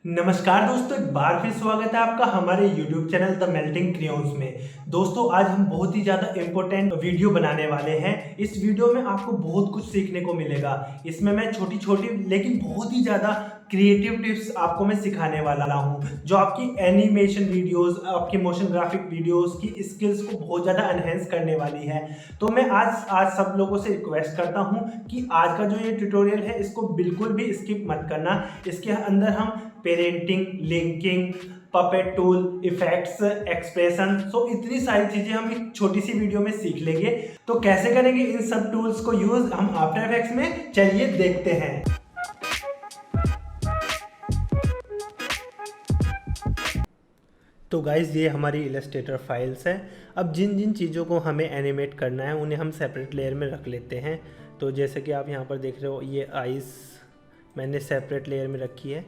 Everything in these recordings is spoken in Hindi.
नमस्कार दोस्तों, एक बार फिर स्वागत है आपका हमारे YouTube channel the melting crayons में। दोस्तों, आज हम बहुत ही ज़्यादा इम्पोर्टेंट वीडियो बनाने वाले हैं। इस वीडियो में आपको बहुत कुछ सीखने को मिलेगा। इसमें मैं छोटी छोटी लेकिन बहुत ही ज़्यादा क्रिएटिव टिप्स आपको मैं सिखाने वाला हूँ, जो आपकी एनिमेशन वीडियोस, आपकी मोशन ग्राफिक वीडियोस की स्किल्स को बहुत ज़्यादा एनहेंस करने वाली है। तो मैं आज सब लोगों से रिक्वेस्ट करता हूँ कि आज का जो ये ट्यूटोरियल है इसको बिल्कुल भी स्किप मत करना। इसके अंदर हम parenting, linking, puppet tool, effects, expression, so इतनी सारी चीजें हम एक छोटी सी वीडियो में सीख लेंगे। तो कैसे करेंगे इन सब टूल्स को यूज हम आफ्टर इफेक्ट्स में, चलिए देखते हैं। तो गाइज, ये हमारी इलस्ट्रेटर फाइल्स हैं। अब जिन जिन चीज़ों को हमें एनिमेट करना है उन्हें हम सेपरेट लेयर में रख लेते हैं। तो जैसे कि आप यहाँ पर देख रहे हो, ये आइस मैंने सेपरेट लेयर में रखी है।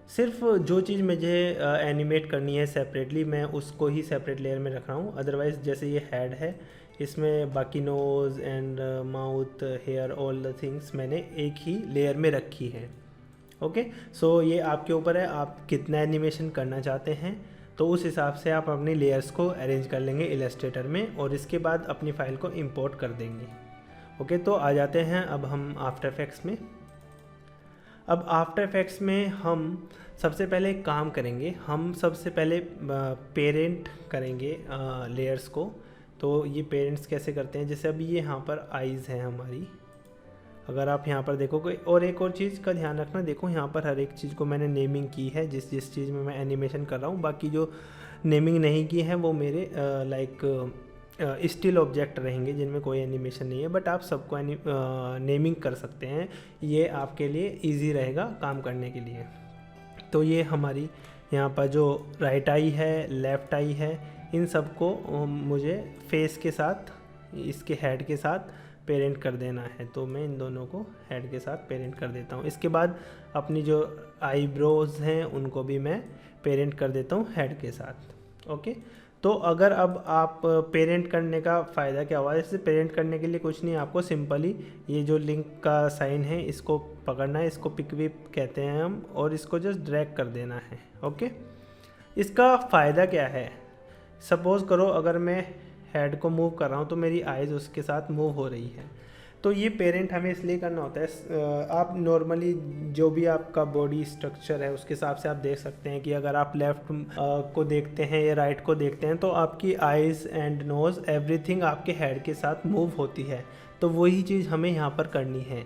सिर्फ जो चीज़ मुझे एनिमेट करनी है सेपरेटली, मैं उसको ही सेपरेट लेयर में रख रहा हूँ। अदरवाइज़ जैसे ये हेड है, इसमें बाकी nose and mouth, hair, all the things मैंने एक ही लेयर में रखी है। ओके, सो ये आपके ऊपर है, आप कितना एनिमेशन करना चाहते हैं। तो उस हिसाब से आप अपनी लेयर्स को अरेंज कर लेंगे इलस्ट्रेटर में, और इसके बाद अपनी फ़ाइल को इंपोर्ट कर देंगे। ओके, तो आ जाते हैं अब हम आफ्टर इफेक्ट्स में। अब आफ्टर इफेक्ट्स में हम सबसे पहले एक काम करेंगे। हम सबसे पहले पेरेंट करेंगे लेयर्स को। तो ये पेरेंट्स कैसे करते हैं, जैसे अभी ये यहाँ पर आइज़ हैं हमारी। अगर आप यहाँ पर देखोगे, और एक और चीज़ का ध्यान रखना, देखो यहाँ पर हर एक चीज़ को मैंने नेमिंग की है जिस जिस चीज़ में मैं एनिमेशन कर रहा हूँ। बाकी जो नेमिंग नहीं की है वो मेरे स्टिल ऑब्जेक्ट रहेंगे जिनमें कोई एनिमेशन नहीं है, बट आप सबको नेमिंग कर सकते हैं। ये आपके लिए इजी रहेगा काम करने के लिए। तो ये हमारी यहाँ पर जो राइट आई है, लेफ़्ट आई है, इन सबको मुझे फेस के साथ, इसके हेड के साथ पेरेंट कर देना है। तो मैं इन दोनों को हेड के साथ पेरेंट कर देता हूँ। इसके बाद अपनी जो आईब्रोज़ हैं उनको भी मैं पेरेंट कर देता हूँ हेड के साथ। ओके, तो अगर अब आप पेरेंट करने का फ़ायदा क्या हुआ, इससे पेरेंट करने के लिए कुछ नहीं, आपको सिंपली ये जो लिंक का साइन है इसको पकड़ना है, इसको पिक व्हिप कहते हैं हम, और इसको जस्ट ड्रैग कर देना है। ओके, इसका फ़ायदा क्या है, सपोज़ करो अगर मैं हेड को मूव कर रहा हूँ तो मेरी आइज़ उसके साथ मूव हो रही है। तो ये पेरेंट हमें इसलिए करना होता है, आप नॉर्मली जो भी आपका बॉडी स्ट्रक्चर है उसके हिसाब से आप देख सकते हैं कि अगर आप लेफ़्ट को देखते हैं या राइट को देखते हैं तो आपकी आइज़ एंड नोज़ एवरीथिंग आपके हेड के साथ मूव होती है। तो वही चीज़ हमें यहाँ पर करनी है।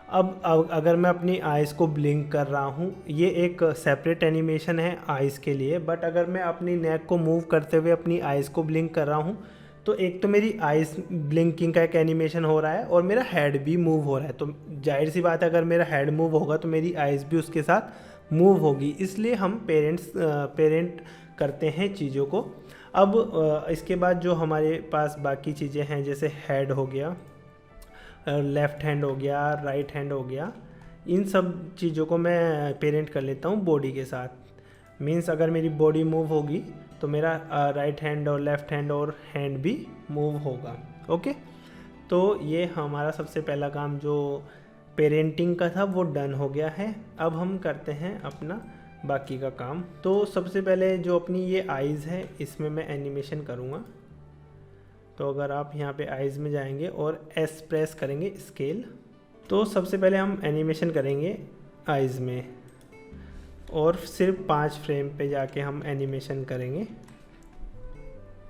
अब अगर मैं अपनी आइज़ को ब्लिंक कर रहा हूँ, ये एक सेपरेट एनिमेशन है आइज़ के लिए, बट अगर मैं अपनी नेक को मूव करते हुए अपनी आइज़ को ब्लिंक कर रहा हूँ तो एक तो मेरी आइज़ ब्लिंकिंग का एक एनिमेशन हो रहा है और मेरा हेड भी मूव हो रहा है। तो जाहिर सी बात है, अगर मेरा हेड मूव होगा तो मेरी आइज़ भी उसके साथ मूव होगी। इसलिए हम पेरेंट करते हैं चीज़ों को। अब इसके बाद जो हमारे पास बाकी चीज़ें हैं, जैसे हेड हो गया, लेफ़्ट हैंड हो गया, राइट हैंड हो गया, इन सब चीज़ों को मैं पेरेंट कर लेता हूँ बॉडी के साथ। मीन्स अगर मेरी बॉडी मूव होगी तो मेरा राइट हैंड और लेफ़्ट हैंड और हैंड भी मूव होगा। ओके, तो ये हमारा सबसे पहला काम जो पेरेंटिंग का था वो डन हो गया है। अब हम करते हैं अपना बाकी का काम। तो सबसे पहले जो अपनी ये आइज़ है इसमें मैं एनिमेशन करूँगा। तो अगर आप यहाँ पे आइज़ में जाएंगे और एस प्रेस करेंगे स्केल, तो सबसे पहले हम एनिमेशन करेंगे आइज़ में, और सिर्फ 5 फ्रेम पे जाके हम एनिमेशन करेंगे।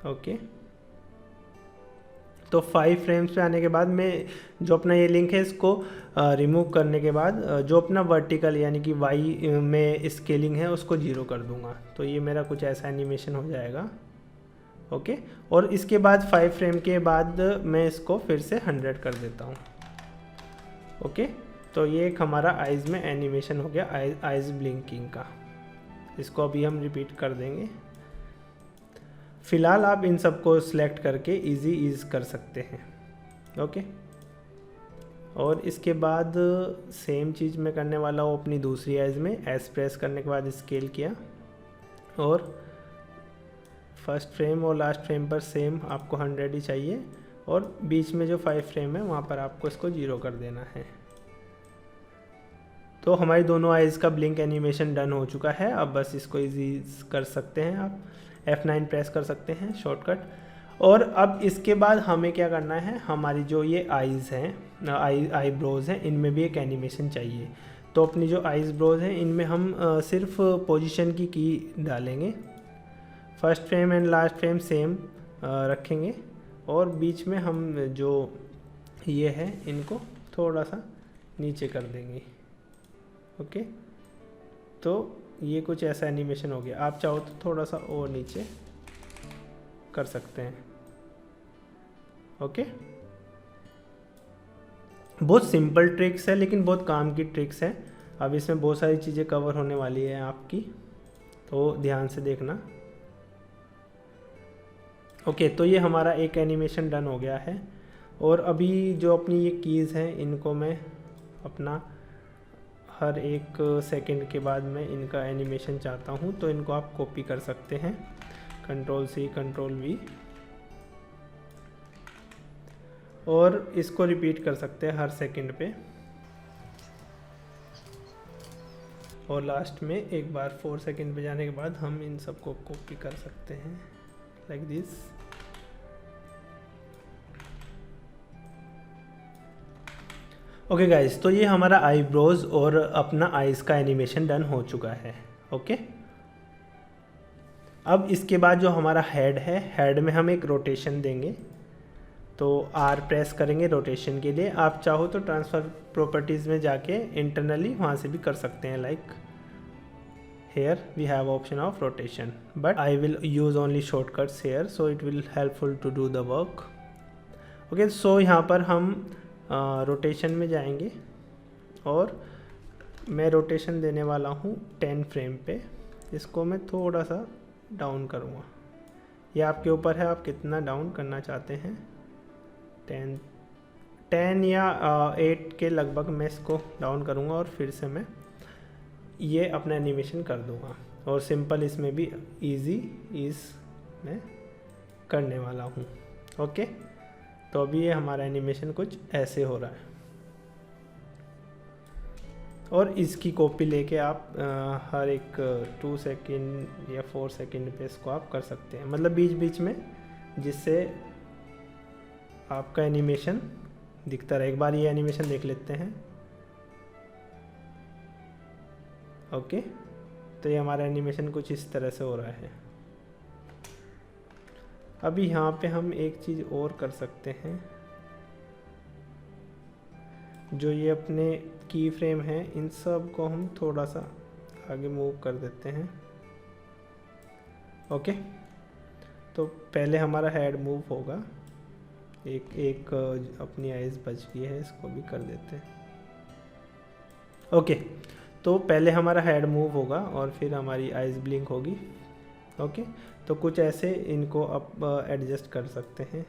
ओके, तो 5 फ्रेम्स पे आने के बाद मैं जो अपना ये लिंक है इसको रिमूव करने के बाद जो अपना वर्टिकल यानी कि वाई में स्केलिंग है उसको 0 कर दूंगा। तो ये मेरा कुछ ऐसा एनिमेशन हो जाएगा। ओके, और इसके बाद 5 फ्रेम के बाद मैं इसको फिर से 100 कर देता हूँ। ओके, तो ये एक हमारा आइज़ में एनिमेशन हो गया, आइज़ ब्लिंकिंग का। इसको अभी हम रिपीट कर देंगे। फ़िलहाल आप इन सबको सिलेक्ट करके ईज़ कर सकते हैं। ओके, और इसके बाद सेम चीज़ मैं करने वाला हूँ अपनी दूसरी आइज़ में। एस प्रेस करने के बाद स्केल किया, और फर्स्ट फ्रेम और लास्ट फ्रेम पर सेम आपको 100 ही चाहिए, और बीच में जो 5 फ्रेम है वहाँ पर आपको इसको 0 कर देना है। तो हमारी दोनों आइज़ का ब्लिंक एनिमेशन डन हो चुका है। अब बस इसको इजी कर सकते हैं, आप F9 प्रेस कर सकते हैं शॉर्टकट। और अब इसके बाद हमें क्या करना है, हमारी जो ये आइज़ हैं, आईब्रोज़ हैं, इनमें भी एक एनिमेशन चाहिए। तो अपनी जो आईब्रोज़ हैं इनमें हम सिर्फ पोजीशन की डालेंगे, first frame and last frame same रखेंगे, और बीच में हम जो ये है इनको थोड़ा सा नीचे कर देंगे। ओके, तो ये कुछ ऐसा एनिमेशन हो गया। आप चाहो तो थोड़ा सा और नीचे कर सकते हैं। ओके, बहुत सिंपल ट्रिक्स है लेकिन बहुत काम की ट्रिक्स है। अब इसमें बहुत सारी चीज़ें कवर होने वाली है आपकी, तो ध्यान से देखना। ओके, तो ये हमारा एक एनिमेशन डन हो गया है। और अभी जो अपनी ये कीज़ हैं इनको मैं अपना हर एक सेकंड के बाद मैं इनका एनिमेशन चाहता हूँ, तो इनको आप कॉपी कर सकते हैं, Ctrl+C Ctrl+V, और इसको रिपीट कर सकते हैं हर सेकंड पे। और लास्ट में एक बार 4 सेकंड पे जाने के बाद हम इन सबको कॉपी कर सकते हैं लाइक दिस। ओके गाइस, तो ये हमारा आईब्रोज और अपना आइज़ का एनिमेशन डन हो चुका है। ओके, अब इसके बाद जो हमारा हेड है, हेड में हम एक रोटेशन देंगे। तो R प्रेस करेंगे रोटेशन के लिए। आप चाहो तो ट्रांसफ़र प्रॉपर्टीज़ में जाके इंटरनली वहाँ से भी कर सकते हैं, like here we have option of rotation, but I will use only shortcuts here, so it will helpful to do the work. Okay, so यहाँ पर हम रोटेशन में जाएंगे और मैं रोटेशन देने वाला हूँ 10 फ्रेम पे। इसको मैं थोड़ा सा डाउन करूँगा, ये आपके ऊपर है आप कितना डाउन करना चाहते हैं। 10 या 8 के लगभग मैं इसको डाउन करूँगा और फिर से मैं ये अपना एनिमेशन कर दूँगा। और सिंपल इसमें भी ईज़ मैं करने वाला हूँ। ओके, तो अभी ये हमारा एनिमेशन कुछ ऐसे हो रहा है, और इसकी कॉपी लेके आप हर एक 2 सेकंड या 4 सेकंड पे इसको आप कर सकते हैं, मतलब बीच बीच में, जिससे आपका एनिमेशन दिखता रहे। एक बार ये एनिमेशन देख लेते हैं। ओके, तो ये हमारा एनिमेशन कुछ इस तरह से हो रहा है। अभी यहाँ पे हम एक चीज़ और कर सकते हैं, जो ये अपने की फ्रेम है इन सब को हम थोड़ा सा आगे मूव कर देते हैं। ओके, तो पहले हमारा हेड मूव होगा, एक अपनी आइज़ बच गई है, इसको भी कर देते हैं। ओके, तो पहले हमारा हेड मूव होगा और फिर हमारी आइज़ ब्लिंक होगी। ओके, तो कुछ ऐसे इनको आप एडजस्ट कर सकते हैं।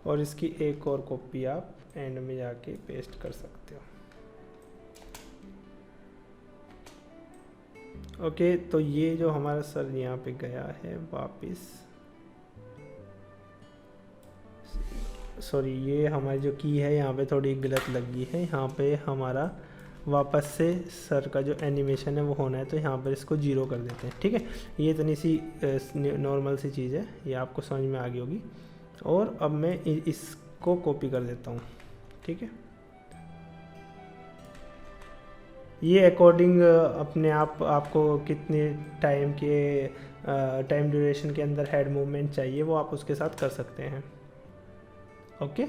और इसकी एक और कॉपी आप एंड में जाके पेस्ट कर सकते हो। ओके, तो ये जो हमारा सर यहाँ पे गया है वापस, सॉरी ये हमारी जो की है यहाँ पे थोड़ी गलत लगी है। यहाँ पे हमारा वापस से सर का जो एनिमेशन है वो होना है, तो यहाँ पर इसको 0 कर देते हैं। ठीक है, ये इतनी सी नॉर्मल सी चीज़ है, ये आपको समझ में आ गई होगी। और अब मैं इसको कॉपी कर देता हूँ। ठीक है, ये अकॉर्डिंग अपने आप आपको कितने टाइम ड्यूरेशन के अंदर हेड मूवमेंट चाहिए वो आप उसके साथ कर सकते हैं। ओके,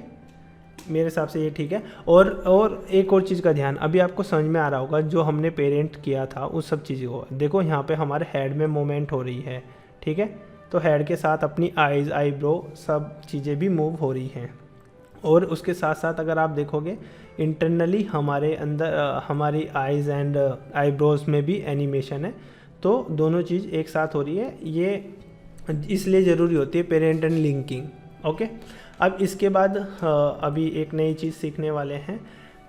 मेरे हिसाब से ये ठीक है। और एक और चीज़ का ध्यान, अभी आपको समझ में आ रहा होगा जो हमने पेरेंट किया था उस सब चीज़ों को देखो, यहाँ पे हमारे हेड में मूवमेंट हो रही है। ठीक है, तो हेड के साथ अपनी आइज़, आईब्रो सब चीज़ें भी मूव हो रही हैं। और उसके साथ साथ अगर आप देखोगे इंटरनली हमारे अंदर हमारी आइज़ एंड आईब्रोज में भी एनिमेशन है, तो दोनों चीज़ एक साथ हो रही है। ये इसलिए ज़रूरी होती है पेरेंट एंड लिंकिंग। ओके, अब इसके बाद अभी एक नई चीज़ सीखने वाले हैं।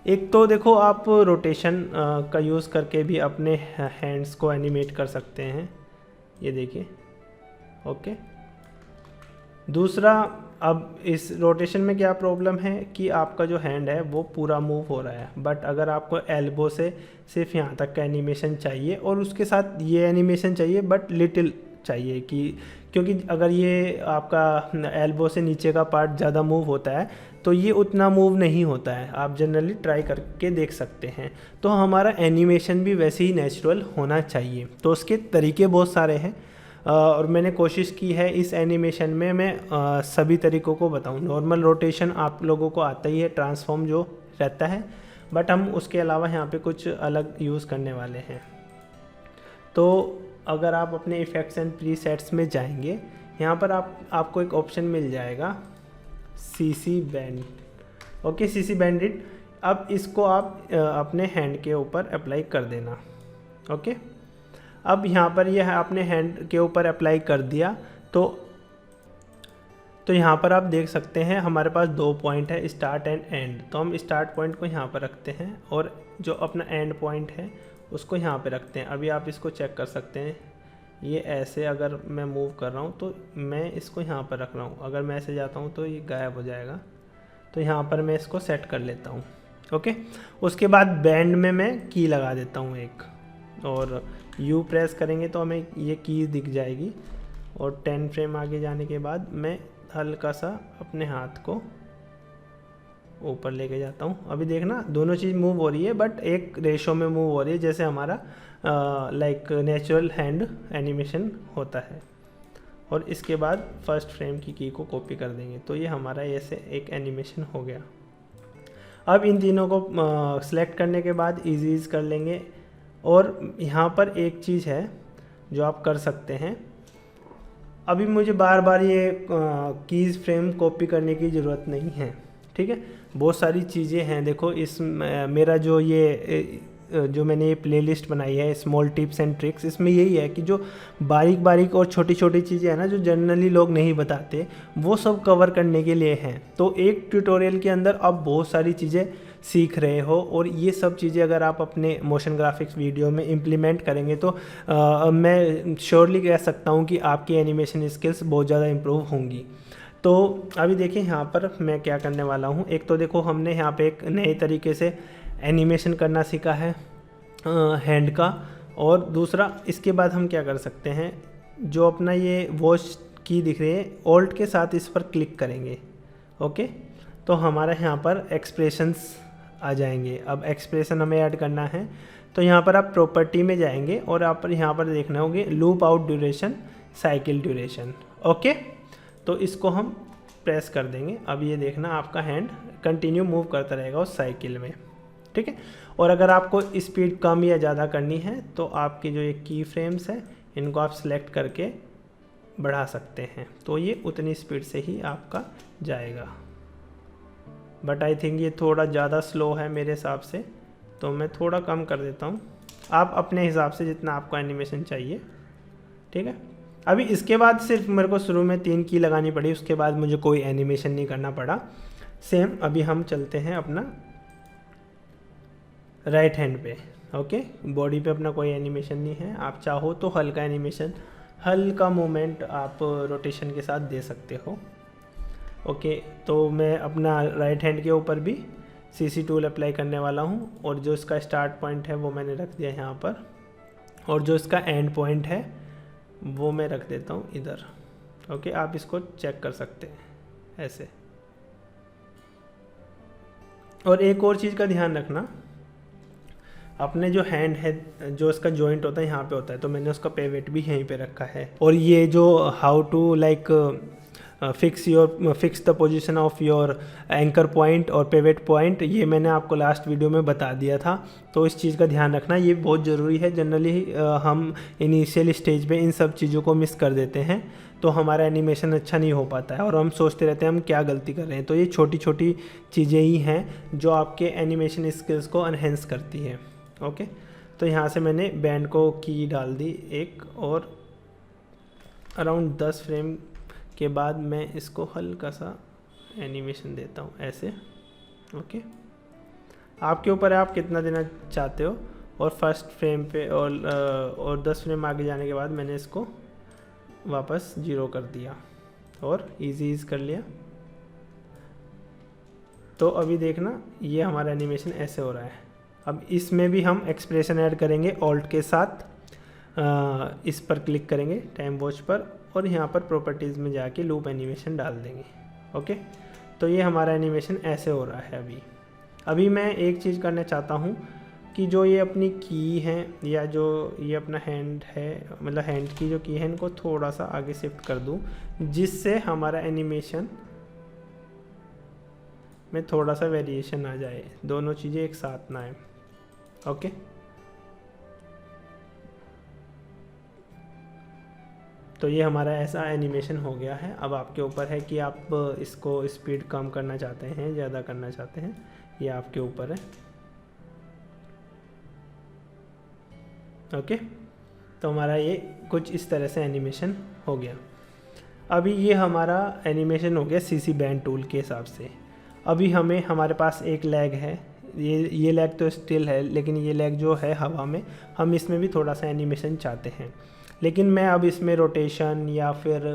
एक तो देखो आप रोटेशन का यूज़ करके भी अपने हैंड्स को एनिमेट कर सकते हैं, ये देखिए। ओके, दूसरा, अब इस रोटेशन में क्या प्रॉब्लम है कि आपका जो हैंड है वो पूरा मूव हो रहा है, बट अगर आपको एल्बो से सिर्फ यहाँ तक का एनिमेशन चाहिए और उसके साथ ये एनिमेशन चाहिए बट लिटिल चाहिए, कि क्योंकि अगर ये आपका एल्बो से नीचे का पार्ट ज़्यादा मूव होता है तो ये उतना मूव नहीं होता है, आप जनरली ट्राई करके देख सकते हैं। तो हमारा एनिमेशन भी वैसे ही नेचुरल होना चाहिए। तो उसके तरीके बहुत सारे हैं और मैंने कोशिश की है इस एनिमेशन में मैं सभी तरीक़ों को बताऊं। नॉर्मल रोटेशन आप लोगों को आता ही है, ट्रांसफॉर्म जो रहता है, बट हम उसके अलावा यहाँ पे कुछ अलग यूज़ करने वाले हैं। तो अगर आप अपने इफ़ेक्ट्स एंड प्रीसेट्स में जाएंगे, यहाँ पर आपको एक ऑप्शन मिल जाएगा CC band. Okay, CC bandit. अब इसको आप अपने हैंड के ऊपर अप्लाई कर देना। ओके, अब यहाँ पर यह आपने हैंड के ऊपर अप्लाई कर दिया तो यहाँ पर आप देख सकते हैं हमारे पास 2 पॉइंट है, स्टार्ट एंड एंड। तो हम स्टार्ट पॉइंट को यहाँ पर रखते हैं और जो अपना एंड पॉइंट है उसको यहाँ पे रखते हैं। अभी आप इसको चेक कर सकते हैं, ये ऐसे अगर मैं मूव कर रहा हूँ तो मैं इसको यहाँ पर रख रहा हूँ, अगर मैं ऐसे जाता हूँ तो ये गायब हो जाएगा। तो यहाँ पर मैं इसको सेट कर लेता हूँ। ओके, उसके बाद बैंड में मैं की लगा देता हूँ एक, और U प्रेस करेंगे तो हमें ये की दिख जाएगी। और 10 फ्रेम आगे जाने के बाद मैं हल्का सा अपने हाथ को ऊपर लेके जाता हूँ। अभी देखना दोनों चीज़ मूव हो रही है बट एक रेशो में मूव हो रही है, जैसे हमारा लाइक नेचुरल हैंड एनिमेशन होता है। और इसके बाद फर्स्ट फ्रेम की को कॉपी कर देंगे तो ये हमारा ऐसे एक एनिमेशन हो गया। अब इन तीनों को सिलेक्ट करने के बाद इजी कर लेंगे। और यहाँ पर एक चीज़ है जो आप कर सकते हैं, अभी मुझे बार बार ये कीज़ फ्रेम कॉपी करने की ज़रूरत नहीं है, ठीक है। बहुत सारी चीज़ें हैं, देखो इस मेरा जो मैंने ये प्लेलिस्ट बनाई है स्मॉल टिप्स एंड ट्रिक्स, इसमें यही है कि जो बारीक बारीक और छोटी छोटी चीज़ें हैं ना जो जनरली लोग नहीं बताते, वो सब कवर करने के लिए हैं। तो एक ट्यूटोरियल के अंदर आप बहुत सारी चीज़ें सीख रहे हो और ये सब चीज़ें अगर आप अपने मोशन ग्राफिक्स वीडियो में इम्प्लीमेंट करेंगे तो मैं श्योरली कह सकता हूँ कि आपकी एनिमेशन स्किल्स बहुत ज़्यादा इम्प्रूव होंगी। तो अभी देखिए यहाँ पर मैं क्या करने वाला हूँ। एक तो देखो हमने यहाँ पे एक नए तरीके से एनिमेशन करना सीखा है हैंड का, और दूसरा इसके बाद हम क्या कर सकते हैं, जो अपना ये वॉच की दिख रही है ऑल्ट के साथ इस पर क्लिक करेंगे। ओके, तो हमारा यहाँ पर एक्सप्रेशंस आ जाएंगे। अब एक्सप्रेशन हमें ऐड करना है तो यहाँ पर आप प्रॉपर्टी में जाएंगे और आप यहाँ पर देखना होंगे loop out duration, cycle duration. Okay, तो इसको हम प्रेस कर देंगे। अब ये देखना आपका हैंड कंटिन्यू मूव करता रहेगा उस साइकिल में, ठीक है। और अगर आपको स्पीड कम या ज़्यादा करनी है तो आपकी जो ये की फ्रेम्स है इनको आप सिलेक्ट करके बढ़ा सकते हैं, तो ये उतनी स्पीड से ही आपका जाएगा। बट आई थिंक ये थोड़ा ज़्यादा स्लो है मेरे हिसाब से, तो मैं थोड़ा कम कर देता हूँ। आप अपने हिसाब से जितना आपको एनिमेशन चाहिए, ठीक है। अभी इसके बाद सिर्फ मेरे को शुरू में 3 की लगानी पड़ी, उसके बाद मुझे कोई एनिमेशन नहीं करना पड़ा। सेम अभी हम चलते हैं अपना राइट हैंड पे। ओके, बॉडी पे अपना कोई एनिमेशन नहीं है, आप चाहो तो हल्का एनिमेशन, हल्का मूवमेंट आप रोटेशन के साथ दे सकते हो। ओके, तो मैं अपना राइट हैंड के ऊपर भी CC टूल अप्लाई करने वाला हूँ, और जो इसका स्टार्ट पॉइंट है वो मैंने रख दिया यहाँ पर, और जो इसका एंड पॉइंट है वो मैं रख देता हूँ इधर। ओके, आप इसको चेक कर सकते हैं ऐसे। और एक और चीज़ का ध्यान रखना, अपने जो हैंड है जो इसका जॉइंट होता है यहाँ पे होता है, तो मैंने उसका पेवेट भी यहीं पे रखा है। और ये जो how to like fix the position of your anchor point और पेवेट पॉइंट, ये मैंने आपको लास्ट वीडियो में बता दिया था। तो इस चीज़ का ध्यान रखना, ये बहुत ज़रूरी है। जनरली हम इनिशियल स्टेज पे इन सब चीज़ों को मिस कर देते हैं, तो हमारा एनिमेशन अच्छा नहीं हो पाता है और हम सोचते रहते हैं हम क्या गलती कर रहे हैं। तो ये छोटी छोटी चीज़ें ही हैं जो आपके एनिमेशन स्किल्स को एनहेंस करती है। ओके, तो यहाँ से मैंने बैंड को की डाल दी एक, और अराउंड 10 फ्रेम के बाद मैं इसको हल्का सा एनिमेशन देता हूँ ऐसे। ओके, आपके ऊपर है आप कितना देना चाहते हो। और फर्स्ट फ्रेम पे और 10 फ्रेम आगे जाने के बाद मैंने इसको वापस 0 कर दिया। और ईज़ कर लिया। तो अभी देखना ये हमारा एनिमेशन ऐसे हो रहा है। अब इसमें भी हम एक्सप्रेशन ऐड करेंगे ऑल्ट के साथ। इस पर क्लिक करेंगे टाइम वॉच पर और यहाँ पर प्रॉपर्टीज़ में जाके लूप एनिमेशन डाल देंगे। ओके, तो ये हमारा एनिमेशन ऐसे हो रहा है। अभी मैं एक चीज़ करना चाहता हूँ कि जो ये अपनी की है या जो ये अपना हैंड है, मतलब हैंड की जो की है, इनको थोड़ा सा आगे शिफ्ट कर दूँ जिससे हमारा एनिमेशन में थोड़ा सा वेरिएशन आ जाए, दोनों चीज़ें एक साथ ना आए। ओके, तो ये हमारा ऐसा एनिमेशन हो गया है। अब आपके ऊपर है कि आप इसको स्पीड कम करना चाहते हैं, ज़्यादा करना चाहते हैं, ये आपके ऊपर है। ओके, तो हमारा ये कुछ इस तरह से एनिमेशन हो गया। अभी ये हमारा एनिमेशन हो गया सीसी बैंड टूल के हिसाब से। अभी हमारे पास एक लैग है, ये लैग तो स्टिल है, लेकिन ये लैग जो है हवा में, हम इसमें भी थोड़ा सा एनिमेशन चाहते हैं। लेकिन मैं अब इसमें रोटेशन या फिर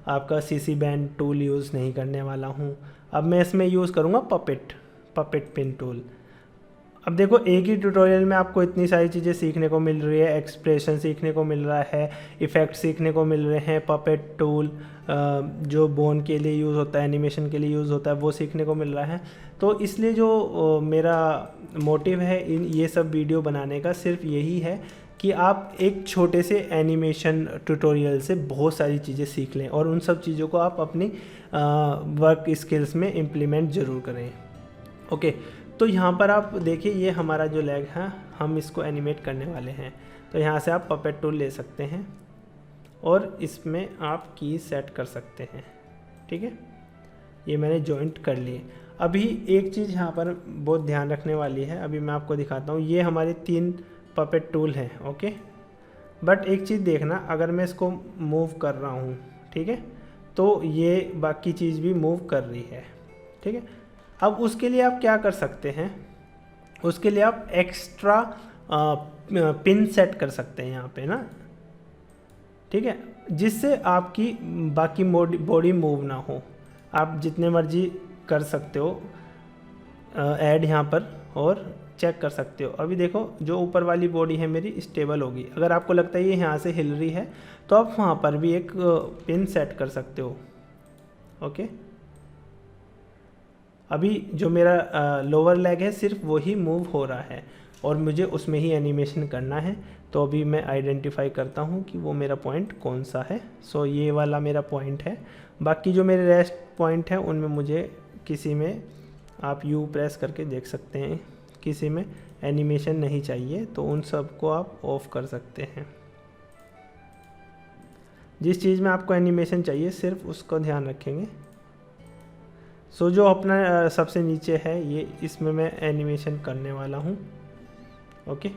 आपका सीसी बैंड टूल यूज़ नहीं करने वाला हूँ। अब मैं इसमें यूज़ करूँगा पपेट पिन टूल। अब देखो, एक ही ट्यूटोरियल में आपको इतनी सारी चीज़ें सीखने को मिल रही है, एक्सप्रेशन सीखने को मिल रहा है, इफ़ेक्ट सीखने को मिल रहे हैं, पपेट टूल जो बोन के लिए यूज़ होता है, एनिमेशन के लिए यूज़ होता है, वो सीखने को मिल रहा है। तो इसलिए जो मेरा मोटिव है ये सब वीडियो बनाने का सिर्फ यही है कि आप एक छोटे से एनिमेशन ट्यूटोरियल से बहुत सारी चीज़ें सीख लें और उन सब चीज़ों को आप अपनी वर्क स्किल्स में इम्प्लीमेंट ज़रूर करें। ओके, तो यहाँ पर आप देखिए, ये हमारा जो लैग है, हम इसको एनिमेट करने वाले हैं। तो यहाँ से आप पपेट टूल ले सकते हैं और इसमें आप की सेट कर सकते हैं। ठीक है, ये मैंने जॉइंट कर लिए। अभी एक चीज़ यहाँ पर बहुत ध्यान रखने वाली है, अभी मैं आपको दिखाता हूँ। ये हमारे 3 पपेट टूल हैं। ओके, बट एक चीज़ देखना, अगर मैं इसको मूव कर रहा हूँ, ठीक है, तो ये बाकी चीज़ भी मूव कर रही है। ठीक है, अब उसके लिए आप क्या कर सकते हैं, उसके लिए आप एक्स्ट्रा पिन सेट कर सकते हैं यहाँ पे ना। ठीक है, जिससे आपकी बाकी बॉडी मूव ना हो। आप जितने मर्जी कर सकते हो ऐड यहाँ पर और चेक कर सकते हो। अभी देखो, जो ऊपर वाली बॉडी है मेरी स्टेबल होगी। अगर आपको लगता है ये यहाँ से हिल रही है तो आप वहाँ पर भी एक पिन सेट कर सकते हो। ओके, अभी जो मेरा लोअर लेग है सिर्फ वही मूव हो रहा है और मुझे उसमें ही एनिमेशन करना है। तो अभी मैं आइडेंटिफाई करता हूँ कि वो मेरा पॉइंट कौन सा है। सो ये वाला मेरा पॉइंट है। बाकी जो मेरे रेस्ट पॉइंट है उनमें मुझे किसी में आप यू प्रेस करके देख सकते हैं, किसी में एनिमेशन नहीं चाहिए तो उन सब को आप ऑफ कर सकते हैं। जिस चीज़ में आपको एनिमेशन चाहिए सिर्फ उसको ध्यान रखेंगे। सो जो अपना सबसे नीचे है ये, इसमें मैं एनिमेशन करने वाला हूँ। ओके,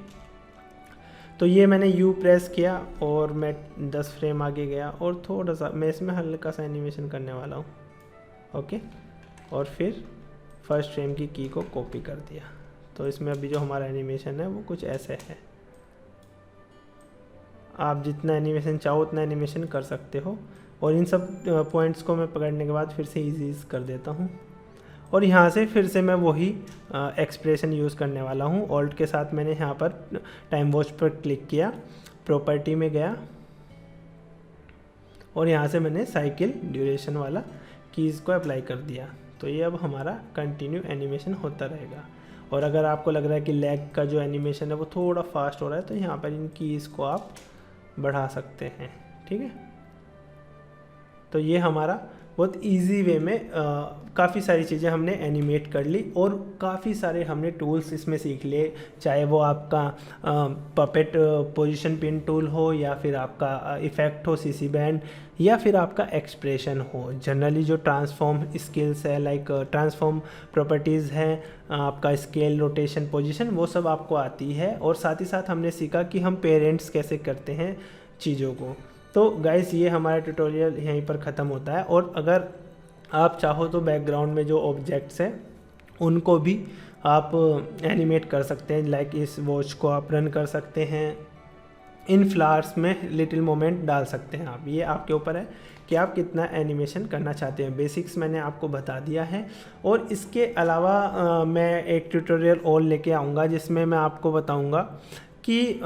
तो ये मैंने यू प्रेस किया और मैं 10 फ्रेम आगे गया और थोड़ा सा मैं इसमें हल्का सा एनिमेशन करने वाला हूँ। ओके, और फिर फर्स्ट फ्रेम की की को कॉपी कर दिया। तो इसमें अभी जो हमारा एनिमेशन है वो कुछ ऐसे है। आप जितना एनिमेशन चाहो उतना एनिमेशन कर सकते हो। और इन सब पॉइंट्स को मैं पकड़ने के बाद फिर से ईजी कर देता हूँ और यहाँ से फिर से मैं वही एक्सप्रेशन यूज़ करने वाला हूँ। ऑल्ट के साथ मैंने यहाँ पर टाइम वॉच पर क्लिक किया, प्रॉपर्टी में गया और यहाँ से मैंने साइकिल ड्यूरेशन वाला कीज़ को अप्लाई कर दिया। तो ये अब हमारा कंटिन्यू एनिमेशन होता रहेगा। और अगर आपको लग रहा है कि लैग का जो एनिमेशन है वो थोड़ा फास्ट हो रहा है तो यहाँ पर इन कीज़ को आप बढ़ा सकते हैं। ठीक है, तो ये हमारा बहुत इजी वे में काफ़ी सारी चीज़ें हमने एनिमेट कर ली और काफ़ी सारे हमने टूल्स इसमें सीख लिए, चाहे वो आपका पपेट पोजीशन पिन टूल हो या फिर आपका इफ़ेक्ट हो सीसी बैंड या फिर आपका एक्सप्रेशन हो। जनरली जो ट्रांसफॉर्म स्किल्स है लाइक ट्रांसफॉर्म प्रॉपर्टीज़ हैं, आपका स्केल रोटेशन पोजीशन, वो सब आपको आती है। और साथ ही साथ हमने सीखा कि हम पेरेंट्स कैसे करते हैं चीज़ों को। तो गाइस ये हमारा ट्यूटोरियल यहीं पर ख़त्म होता है। और अगर आप चाहो तो बैकग्राउंड में जो ऑब्जेक्ट्स हैं उनको भी आप एनिमेट कर सकते हैं। लाइक इस वॉच को आप रन कर सकते हैं, इन फ्लावर्स में लिटिल मोमेंट डाल सकते हैं आप। ये आपके ऊपर है कि आप कितना एनिमेशन करना चाहते हैं। बेसिक्स मैंने आपको बता दिया है, और इसके अलावा मैं एक ट्यूटोरियल और लेके आऊँगा जिसमें मैं आपको बताऊँगा कि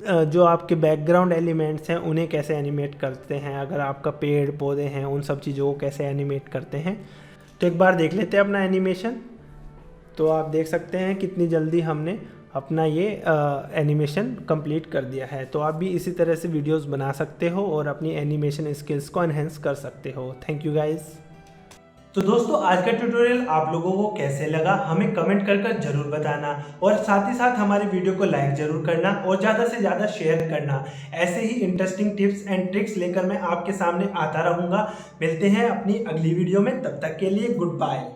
जो आपके बैकग्राउंड एलिमेंट्स हैं उन्हें कैसे एनिमेट करते हैं, अगर आपका पेड़ पौधे हैं उन सब चीज़ों को कैसे एनिमेट करते हैं। तो एक बार देख लेते हैं अपना एनिमेशन। तो आप देख सकते हैं कितनी जल्दी हमने अपना ये एनिमेशन कंप्लीट कर दिया है। तो आप भी इसी तरह से वीडियोस बना सकते हो और अपनी एनिमेशन स्किल्स को एनहेंस कर सकते हो। Thank you guys. तो दोस्तों, आज का ट्यूटोरियल आप लोगों को कैसे लगा हमें कमेंट कर जरूर बताना, और साथ ही साथ हमारी वीडियो को लाइक जरूर करना और ज़्यादा से ज़्यादा शेयर करना। ऐसे ही इंटरेस्टिंग टिप्स एंड ट्रिक्स लेकर मैं आपके सामने आता रहूँगा। मिलते हैं अपनी अगली वीडियो में, तब तक के लिए गुड बाय।